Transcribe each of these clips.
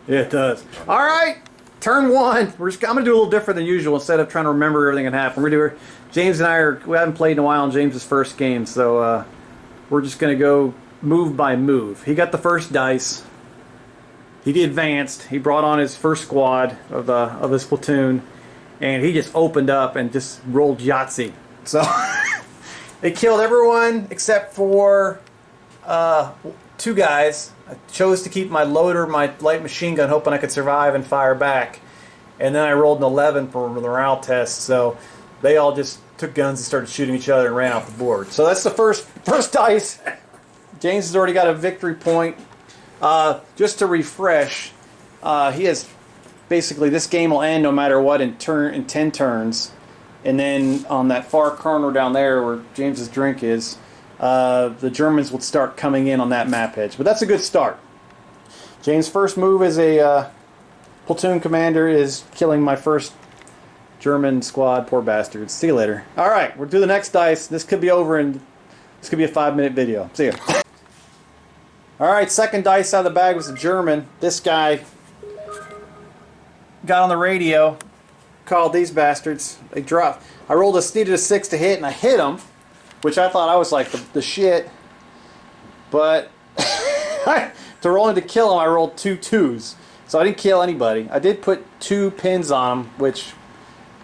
Yeah, it does. All right, turn one. I'm gonna do a little different than usual. Instead of trying to remember everything that happened, we're gonna do. James and we haven't played in a while in James's first game, so we're just gonna go move by move. He got the first dice. He advanced. He brought on his first squad of his platoon, and he just opened up and just rolled Yahtzee. So they killed everyone except for 2 guys. I chose to keep my loader, my light machine gun, hoping I could survive and fire back. And then I rolled an 11 for the morale test, so they all just took guns and started shooting each other and ran off the board. So that's the first dice. James has already got a victory point. Just to refresh, he has basically this game will end no matter what in 10 turns. And then on that far corner down there where James's drink is, the Germans would start coming in on that map edge. But that's a good start. James' first move as a platoon commander is killing my first German squad. Poor bastards. See you later. Alright, we'll do the next dice. This could be over and this could be a 5-minute video. See ya. Alright, second dice out of the bag was a German. This guy got on the radio, called these bastards. They dropped. I needed a 6 to hit, and I hit him, which I thought I was like the shit. But to roll to kill him, I rolled 2 2s. So I didn't kill anybody. I did put 2 pins on him, which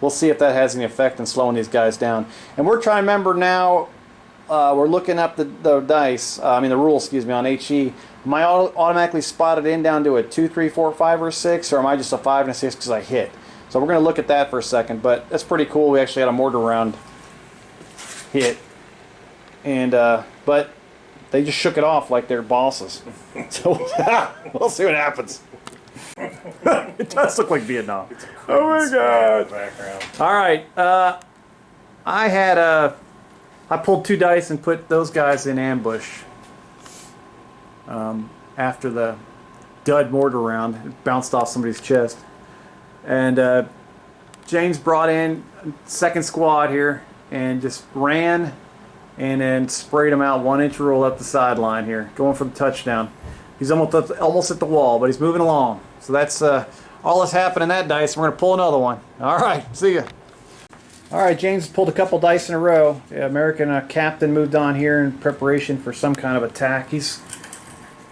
we'll see if that has any effect in slowing these guys down. And we're trying to remember now. We're looking up the dice, the rules, excuse me, on HE. Am I automatically spotted in down to a 2, 3, 4, 5, or 6, or am I just a 5 and a 6 because I hit? So we're going to look at that for a second, but that's pretty cool. We actually had a mortar round hit, and but they just shook it off like they're bosses. So we'll see what happens. It does look like Vietnam. Oh my God! All right, I pulled 2 dice and put those guys in ambush after the dud mortar round. It bounced off somebody's chest. And James brought in second squad here and just ran and then sprayed him out 1-inch rule up the sideline here, going for the touchdown. He's almost at the wall, but he's moving along. So that's all that's happened in that dice. We're going to pull another one. All right, see ya. All right, James pulled a couple dice in a row. The American captain moved on here in preparation for some kind of attack. He's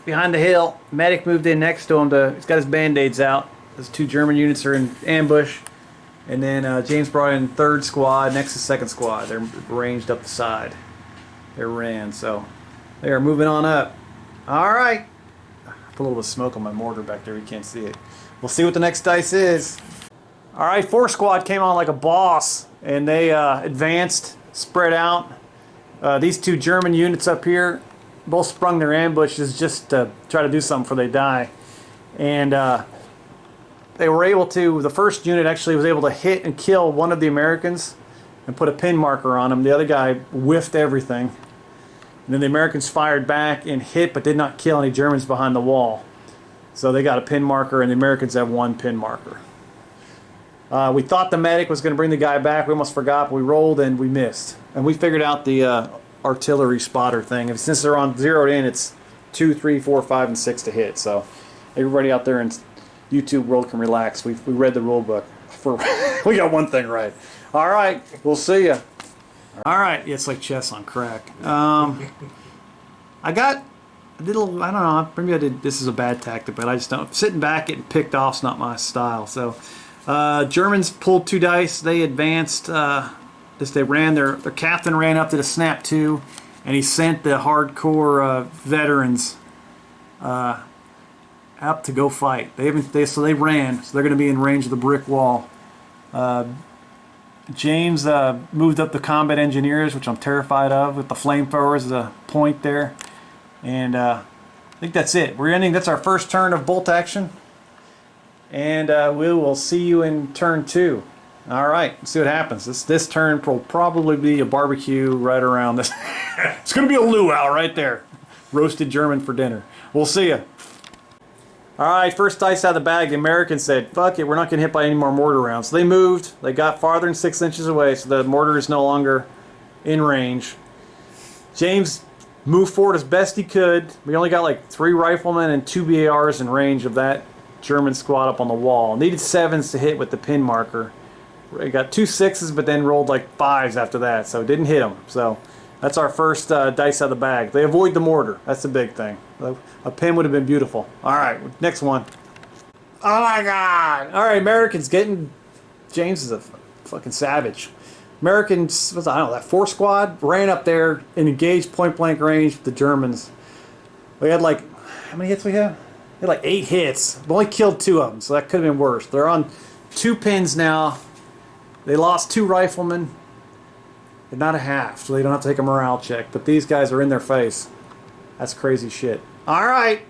behind the hill. Medic moved in next to him. He's got his band-aids out. Those 2 German units are in ambush. And then James brought in third squad next to second squad. They're ranged up the side. They ran, so they are moving on up. All right. I put a little bit of smoke on my mortar back there. You can't see it. We'll see what the next dice is. All right, 4 squad came on like a boss. And they advanced, spread out. These 2 German units up here both sprung their ambushes just to try to do something before they die. And they were able to, the first unit actually was able to hit and kill one of the Americans and put a pin marker on him. The other guy whiffed everything. And then the Americans fired back and hit but did not kill any Germans behind the wall. So they got a pin marker and the Americans have 1 pin marker. We thought the medic was going to bring the guy back. We almost forgot, but we rolled and we missed. And we figured out the artillery spotter thing. And since they're on zeroed in, it's 2, 3, 4, 5, and 6 to hit. So everybody out there in YouTube world can relax. We read the rule book. We got one thing right. All right, we'll see you. All right, yeah, it's like chess on crack. I don't know, maybe I did, this is a bad tactic, but I just don't, sitting back getting picked off is not my style. So Germans pulled 2 dice. They advanced. They ran. Their captain ran up to the snap 2, and he sent the hardcore veterans up to go fight. So they ran. So they're going to be in range of the brick wall. James moved up the combat engineers, which I'm terrified of, with the flamethrowers as a point there. And I think that's it. We're ending. That's our first turn of bolt action. And we will see you in turn 2. All right, let's see what happens. This turn will probably be a barbecue right around this. It's going to be a luau right there. Roasted German for dinner. We'll see you. All right, first dice out of the bag. The Americans said, fuck it, we're not going to hit by any more mortar rounds. So they moved. They got farther than 6 inches away, so the mortar is no longer in range. James moved forward as best he could. We only got like 3 riflemen and 2 BARs in range of that German squad up on the wall. Needed 7s to hit with the pin marker. I got 2 6s, but then rolled like 5s after that, so it didn't hit them. So that's our first dice out of the bag. They avoid the mortar. That's the big thing. A pin would have been beautiful. All right, next one. Oh my God! All right, Americans getting. James is a fucking savage. Americans, I don't know, that 4 squad ran up there and engaged point blank range with the Germans. We had like, how many hits we have? We had like 8 hits. We only killed 2 of them, so that could have been worse. They're on 2 pins now. They lost 2 riflemen. They're not a half, so they don't have to take a morale check. But these guys are in their face. That's crazy shit. All right.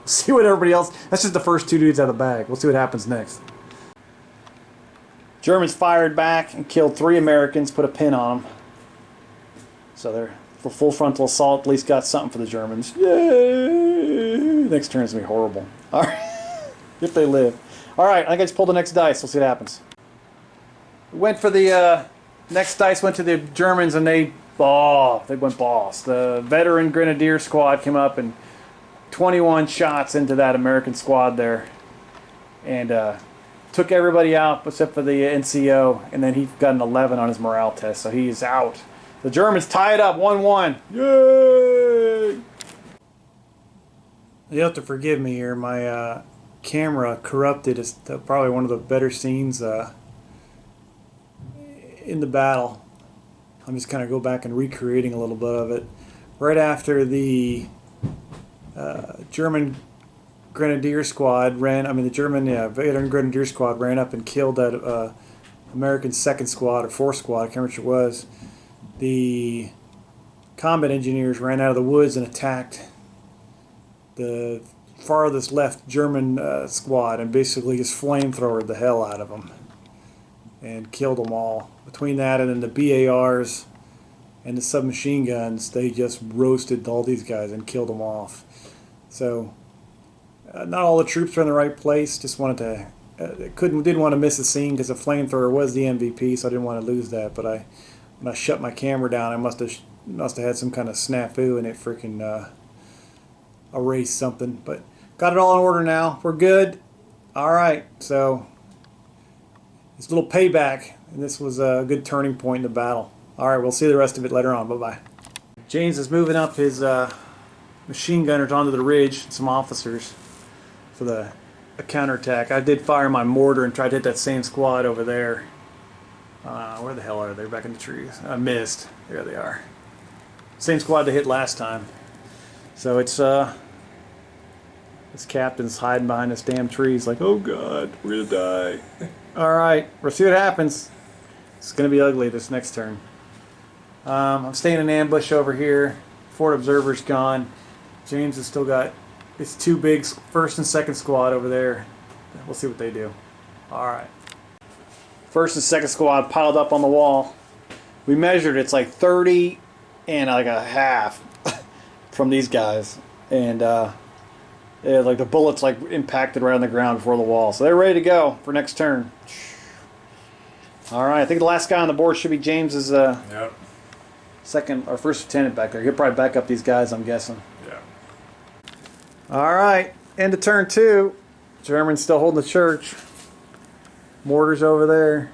See what everybody else. That's just the first 2 dudes out of the bag. We'll see what happens next. Germans fired back and killed 3 Americans. Put a pin on them. So they're full frontal assault. At least got something for the Germans. Yay! Next turn's gonna be horrible. All right. If they live. All right. I think I just pulled the next dice. We'll see what happens. Went for the next dice. Went to the Germans and they went boss. The veteran Grenadier squad came up and 21 shots into that American squad there, and took everybody out except for the NCO. And then he got an 11 on his morale test, so he's out. The Germans tie it up 1-1. Yay! You have to forgive me here. My camera corrupted. It's probably one of the better scenes in the battle. I'm just kind of go back and recreating a little bit of it. Right after the German Grenadier squad the German veteran Grenadier squad ran up and killed that American 2nd squad or 4th squad, I can't remember which it was. The combat engineers ran out of the woods and attacked the farthest left German squad and basically just flamethrowered the hell out of them and killed them all. Between that and then the BARs and the submachine guns, they just roasted all these guys and killed them off. So not all the troops are in the right place. Just wanted to didn't want to miss a scene because the flamethrower was the MVP, so I didn't want to lose that. But when I shut my camera down, I must have had some kind of snafu and it freaking erased something. But got it all in order now. We're good. All right. So this little payback, and this was a good turning point in the battle. All right. We'll see the rest of it later on. Bye bye. James is moving up his machine gunners onto the ridge. Some officers for the counterattack. I did fire my mortar and tried to hit that same squad over there. Where the hell are they? Back in the trees. I missed. There they are. Same squad to hit last time. So it's this captain's hiding behind this damn trees like, oh God, we're gonna die. Alright, we'll see what happens. It's gonna be ugly this next turn. I'm staying in ambush over here. Fort Observer's gone. James has still got his 2 big 1st and 2nd squad over there. We'll see what they do. Alright. 1st and 2nd squad piled up on the wall. We measured, it's like 30 and like a half from these guys. And like the bullets like impacted right on the ground before the wall. So they're ready to go for next turn. Alright, I think the last guy on the board should be James's yep. 2nd or 1st lieutenant back there. He'll probably back up these guys, I'm guessing. Yeah. Alright, end of turn 2. German's still holding the church. Mortar's over there.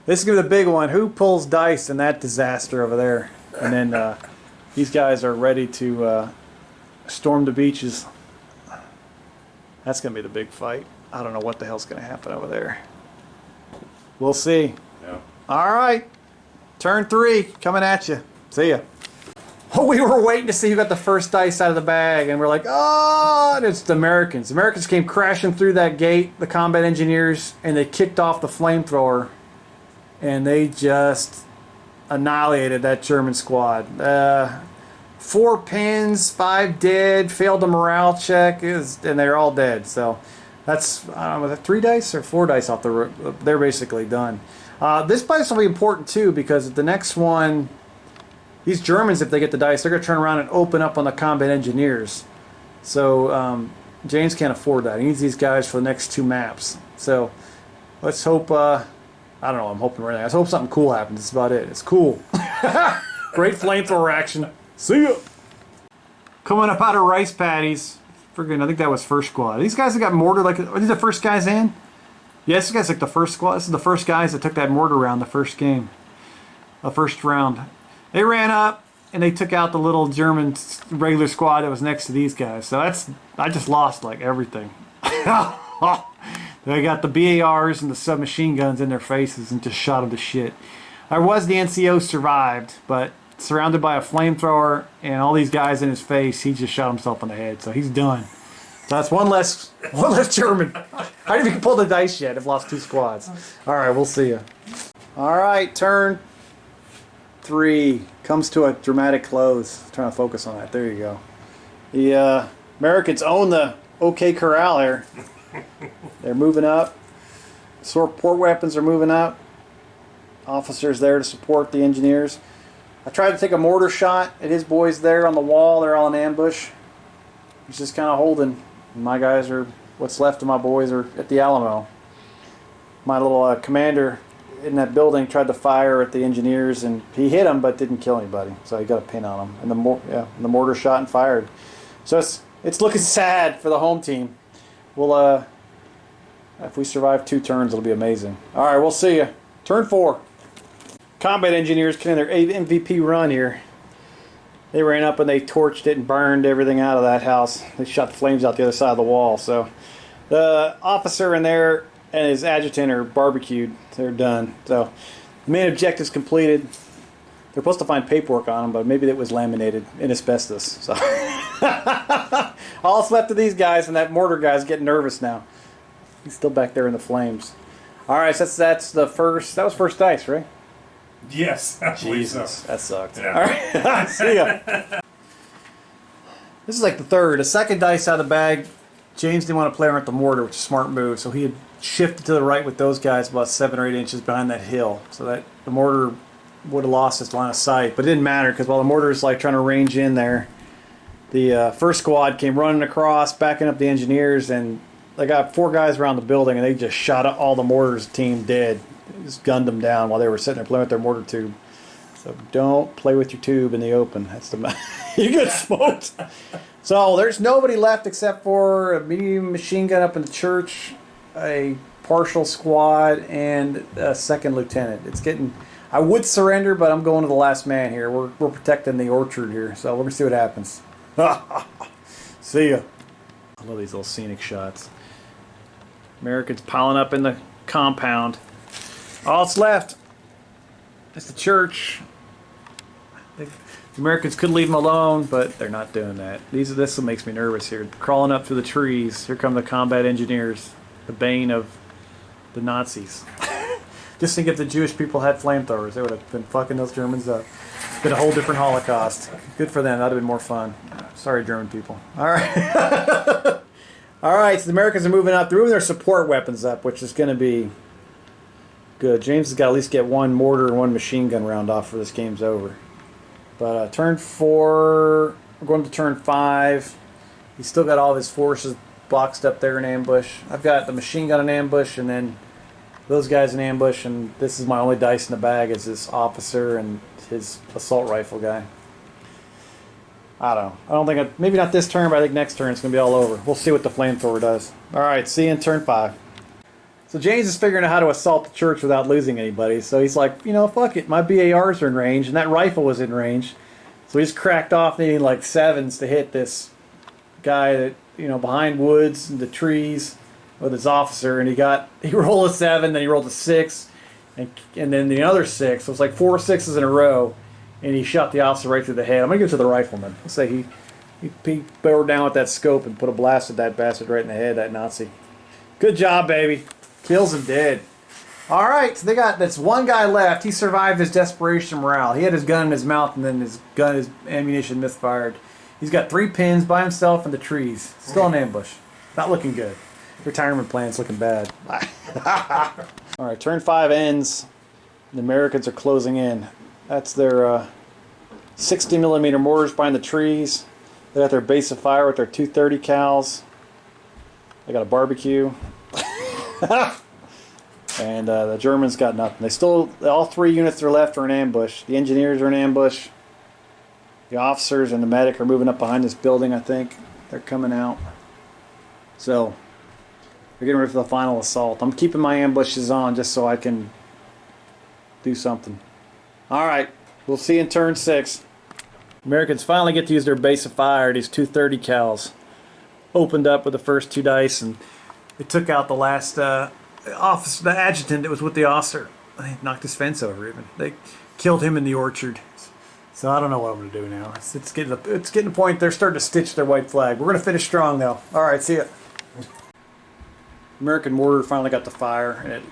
This is going to be the big one. Who pulls dice in that disaster over there? And then these guys are ready to storm the beaches. That's going to be the big fight. I don't know what the hell's going to happen over there. We'll see. Yeah. Alright. Turn 3 coming at you. See ya. Oh, we were waiting to see who got the first dice out of the bag, and we're like, oh, and it's the Americans. The Americans came crashing through that gate, the combat engineers, and they kicked off the flamethrower, and they just annihilated that German squad. 4 pins, 5 dead, failed the morale check, and they're all dead. So that's, I don't know, was that 3 dice or 4 dice off the, they're basically done. This dice will be important too, because the next one, these Germans, if they get the dice, they're going to turn around and open up on the combat engineers. So James can't afford that. He needs these guys for the next 2 maps. So let's hope, I don't know, I'm hoping right now. Let's hope something cool happens. That's about it. It's cool. Great flamethrower action. See ya. Coming up out of rice paddies. Friggin', I think that was first squad. These guys that got mortared, like, are these the first guys in? Yeah, this guy's like the first squad. This is the first guys that took that mortar round the first game. The first round. They ran up and they took out the little German regular squad that was next to these guys. So I just lost like everything. They got the BARs and the submachine guns in their faces and just shot them to shit. The NCO survived, but surrounded by a flamethrower and all these guys in his face, he just shot himself in the head. So he's done. So that's one less German. I didn't even pull the dice yet. I've lost 2 squads. All right, we'll see you. All right, turn 3 comes to a dramatic close. I'm trying to focus on that. There you go. The Americans own the OK Corral here. They're moving up. Support weapons are moving up. Officers there to support the engineers. I tried to take a mortar shot at his boys there on the wall. They're all in ambush. He's just kind of holding. My guys are, what's left of my boys are at the Alamo. My little commander in that building tried to fire at the engineers, and he hit them but didn't kill anybody. So he got a pin on him. And the mortar shot and fired. So it's looking sad for the home team. We'll if we survive 2 turns, it'll be amazing. All right, we'll see you. Turn 4. Combat engineers came in their 8th MVP run here. They ran up and they torched it and burned everything out of that house. They shot the flames out the other side of the wall. So the officer in there and his adjutant are barbecued. They're done. So the main objective's completed. They're supposed to find paperwork on them, but maybe it was laminated in asbestos. So all that's left of these guys, and that mortar guy's getting nervous now. He's still back there in the flames. All right, so that's the first. That was first dice, right? Yes, I believe so. Jesus, that sucked. Yeah. All right, see ya. This is like the third. The second dice out of the bag. James didn't want to play around with the mortar, which is a smart move, so he had shifted to the right with those guys about 7 or 8 inches behind that hill, so that the mortar would have lost its line of sight. But it didn't matter, because while the mortar is like trying to range in there, the first squad came running across, backing up the engineers, and they got 4 guys around the building, and they just shot all the mortar's team dead. They just gunned them down while they were sitting there playing with their mortar tube. So don't play with your tube in the open. That's the you get smoked. So there's nobody left except for a medium machine gun up in the church, a partial squad, and a second lieutenant. It's getting. I would surrender, but I'm going to the last man here. We're protecting the orchard here, so let me see what happens. See ya. I love these little scenic shots. Americans piling up in the compound. All that's left is the church. The Americans could leave them alone, but they're not doing that. This makes me nervous here. Crawling up through the trees. Here come the combat engineers. The bane of the Nazis. Just think if the Jewish people had flamethrowers, they would have been fucking those Germans up. It's been a whole different Holocaust. Good for them. That would have been more fun. Sorry, German people. All right. All right, so the Americans are moving up. They're moving their support weapons up, which is going to be good. James has got to at least get 1 mortar and 1 machine gun round off before this game's over. But turn 4, we're going to turn 5. He's still got all of his forces boxed up there in ambush. I've got the machine gun in ambush, and then those guys in ambush, and this is my only dice in the bag is this officer and his assault rifle guy. I don't know. I don't think, maybe not this turn, but I think next turn it's going to be all over. We'll see what the flamethrower does. All right, see you in turn 5. So James is figuring out how to assault the church without losing anybody. So he's like, you know, fuck it. My BARs are in range, and that rifle was in range. So he's cracked off needing like 7s to hit this guy that, you know, behind woods and the trees with his officer. And he rolled a 7, then he rolled a 6, and then the other 6. So it's like 4 6s in a row. And he shot the officer right through the head. I'm going to give it to the rifleman. Let's say he bore down with that scope and put a blast at that bastard right in the head, that Nazi. Good job, baby. Kills him dead. All right, so that's 1 guy left. He survived his desperation morale. He had his gun in his mouth, and then his ammunition misfired. He's got 3 pins by himself in the trees. Still in ambush. Not looking good. Retirement plan's looking bad. All right, turn 5 ends. The Americans are closing in. That's their 60 millimeter mortars behind the trees. They got their base of fire with their 230 cals. They got a barbecue. And the Germans got nothing. All 3 units that are left are in ambush. The engineers are in ambush. The officers and the medic are moving up behind this building, I think. They're coming out. So we're getting ready for the final assault. I'm keeping my ambushes on just so I can do something. All right, we'll see you in turn 6. Americans finally get to use their base of fire. These 230 cals opened up with the first 2 dice, and they took out the last officer, the adjutant that was with the officer. They knocked his fence over even. They killed him in the orchard. So I don't know what I'm going to do now. It's getting to the point they're starting to stitch their white flag. We're going to finish strong though. All right, see ya. American mortar finally got the fire, and it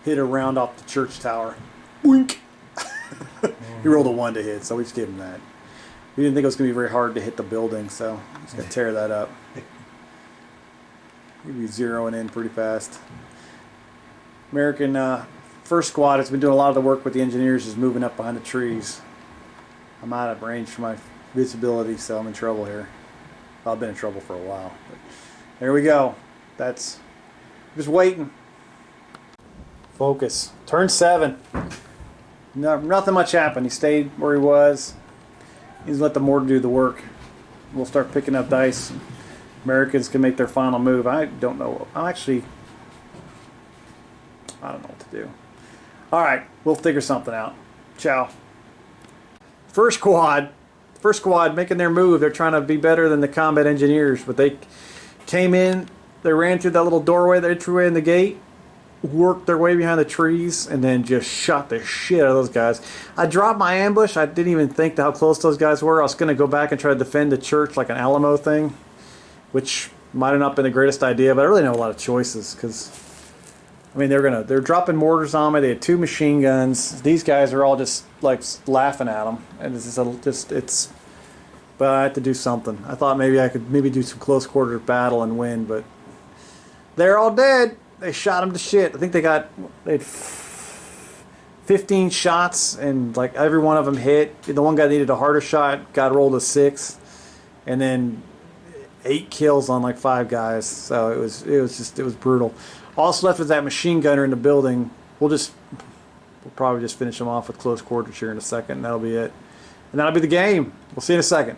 hit a round off the church tower. Boink! He rolled a 1 to hit, so we just gave him that. We didn't think it was going to be very hard to hit the building, so just got to tear that up. He'd be zeroing in pretty fast. American first squad has been doing a lot of the work with the engineers, is moving up behind the trees. I'm out of range for my visibility, so I'm in trouble here. Well, I've been in trouble for a while. But there we go. That's just waiting. Focus. Turn 7. No, nothing much happened. He stayed where he was. He's let the mortar do the work. We'll start picking up dice. Americans can make their final move. I don't know. I don't know what to do. All right, we'll figure something out. Ciao. First squad making their move. They're trying to be better than the combat engineers, but they came in. They ran through that little doorway, the entryway in the gate, worked their way behind the trees, and then just shot the shit out of those guys. I dropped my ambush. I didn't even think how close those guys were. I was going to go back and try to defend the church like an Alamo thing, which might have not been the greatest idea, but I really didn't have a lot of choices because, I mean, they're dropping mortars on me. They had 2 machine guns. These guys are all just like laughing at them, and but I had to do something. I thought maybe I could do some close quarter battle and win, but they're all dead. They shot them to shit. I think they had 15 shots, and like every one of them hit. The one guy needed a harder shot, got rolled a 6, and then 8 kills on like 5 guys. So it was brutal. Also left was that machine gunner in the building. We'll probably just finish them off with close quarters here in a second, and that'll be it. And that'll be the game. We'll see you in a second.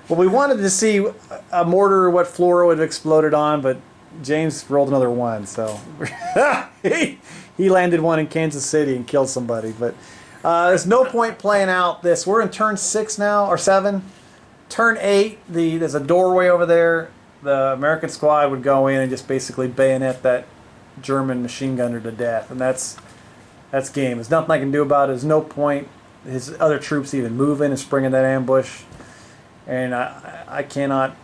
Well, we wanted to see a mortar, what floor it would have exploded on, but James rolled another 1, so he landed one in Kansas City and killed somebody. But there's no point playing out this. We're in turn 6 now, or 7. Turn 8, there's a doorway over there. The American squad would go in and just basically bayonet that German machine gunner to death, and that's game. There's nothing I can do about it. There's no point his other troops even moving and springing that ambush, and I cannot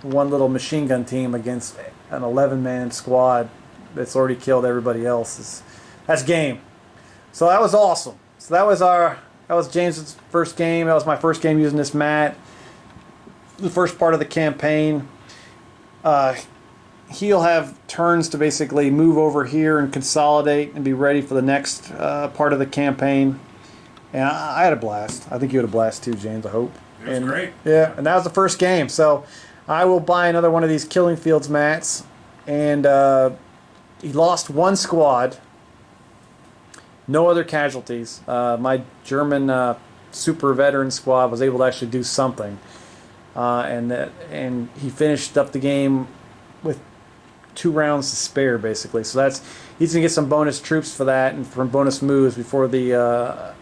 one little machine gun team against an 11-man squad that's already killed everybody else. That's game. So that was awesome. So that was James's first game. That was my first game using this mat. The first part of the campaign. He'll have turns to basically move over here and consolidate and be ready for the next part of the campaign. And I had a blast. I think you had a blast too, James, I hope. It was great. Yeah, and that was the first game. So I will buy another one of these Killing Fields mats. And he lost 1 squad. No other casualties. My German super veteran squad was able to actually do something. And he finished up the game with 2 rounds to spare, basically. So he's gonna get some bonus troops for that and from bonus moves before the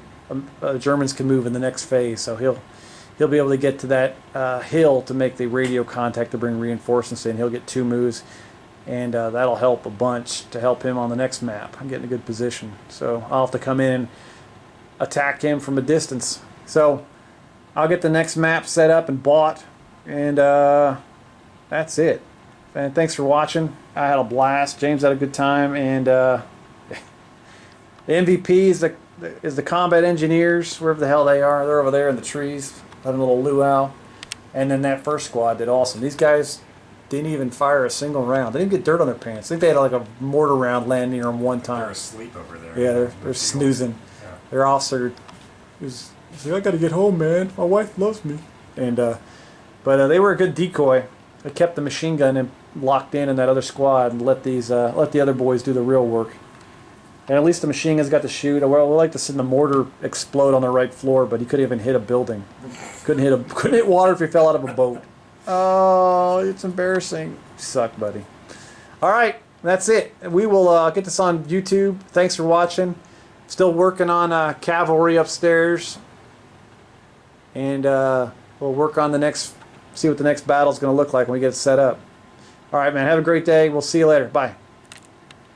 Germans can move in the next phase. So he'll be able to get to that hill to make the radio contact to bring reinforcements in. He'll get 2 moves, and that'll help a bunch to help him on the next map. I'm getting a good position, so I'll have to come in and attack him from a distance. So I'll get the next map set up and bought, and that's it. And thanks for watching. I had a blast. James had a good time, and the MVP is the combat engineers, wherever the hell they are. They're over there in the trees, having a little luau. And then that first squad did awesome. These guys didn't even fire a single round. They didn't get dirt on their pants. I think they had like a mortar round land near them one time. They're asleep over there. Yeah, they're snoozing. Yeah. Their officer was like, I gotta get home, man. My wife loves me. And but they were a good decoy. They kept the machine gun locked in that other squad and let the other boys do the real work. And at least the machine guns got to shoot. I would like to see the mortar explode on the right floor, but he couldn't even hit a building. Couldn't hit water if he fell out of a boat. Oh, it's embarrassing. You suck, buddy. All right, that's it. We will get this on YouTube. Thanks for watching. Still working on cavalry upstairs. And we'll work on the next, see what the next battle's going to look like when we get it set up. All right, man. Have a great day. We'll see you later. Bye.